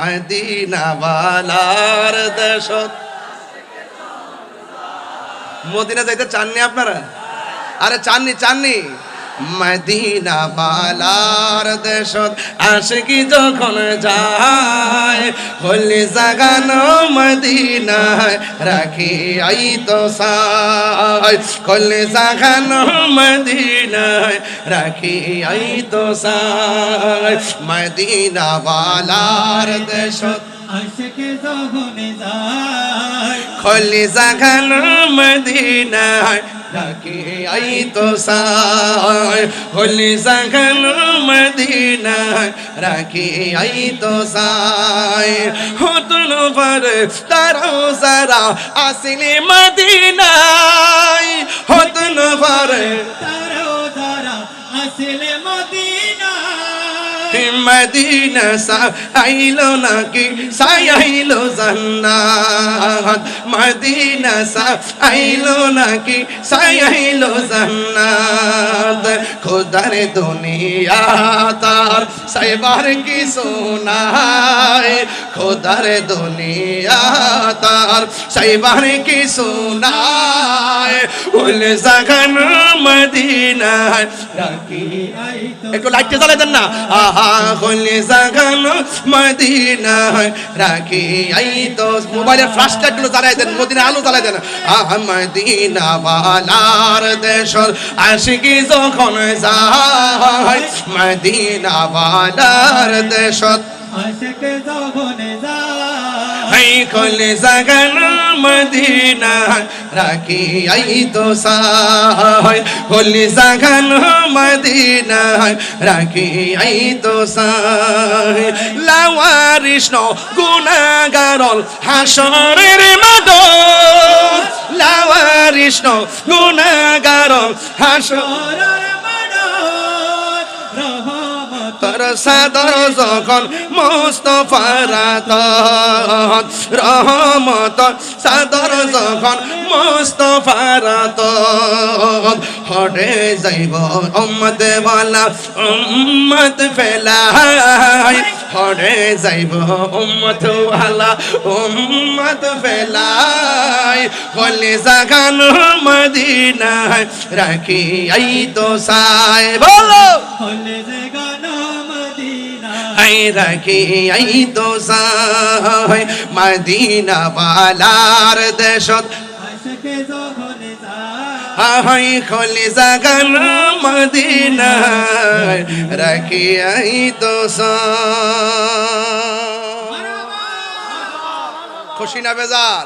Medina ওয়ালার দেশত। Medina যাইতে চাননি আপনারা? আরে চাননি? মদিনা ওয়ালার দেশত আশিকি যখন যায়, হলি জাগানো মদিনায় রাখি আই তো সাই। হলি জাগানো মদিনায় রাখি আই তো সাই। মদিনা ওয়ালার দেশত আশিকি যখন যায়, হলি জাগানো মদিনায় রাখি আই তো সাই। হলি জাগানো মদিনায় রাখি আই তো সাই। হতন পর তারাও সারা আসিলি মদিনায়। হতন পর তারাও যারা আসলে মদিনা, মদিনা আইলো নাকি সাইলো জান্নাত। মদিনা আইলো নাকি সাইলো জান্নাত। খোদার দুনিয়া তার সাইবার কি সোনাই। খোদার দুনিয়া তার সাইবার কি সোনাই। উল জাগান মদিনা রাখি। একটু লাইটটা জ্বালাই দেন না। আহা হলি জাগানো মদিনা রাখি আই তো। মোবাইলের ফ্ল্যাশ লাইট গুলো জ্বালাই দেন, মদিনা আলো জ্বালাই দেন। আহা মদিনা ওয়ালার দেশর আশিকি যখন যায়, মদিনা ওয়ালার দেশত আশিকি যখন যায়, হাই হলি জাগানো মদিনা রাখি আই তো সাই। হলি জাগানো মদিনা রাখি আই তো সাই। লাওয়ারিস গুনাহগারল হাসরের মাদন। লাওয়ারিস গুনাহগারল হাসর তোর সাদর যখন মুস্তফার আতত। রহমত সাদর যখন মুস্তফার আতত। হটে যাইব উম্মত ওয়ালা উম্মত ফেলাই। হটে যাইব উম্মত ওয়ালা উম্মত ফেলাই। হলি জাগানো মদিনায় রাখি আই তো সাই। বলো হলে জাগানো মদিনা, আই রাখি আই তো সাই। মদিনা ওয়ালার দেশত আশিকি যখন যায়, হাই হলি জাগানো মদিনা রাখি আই তো সাই। খুশি না বেজার?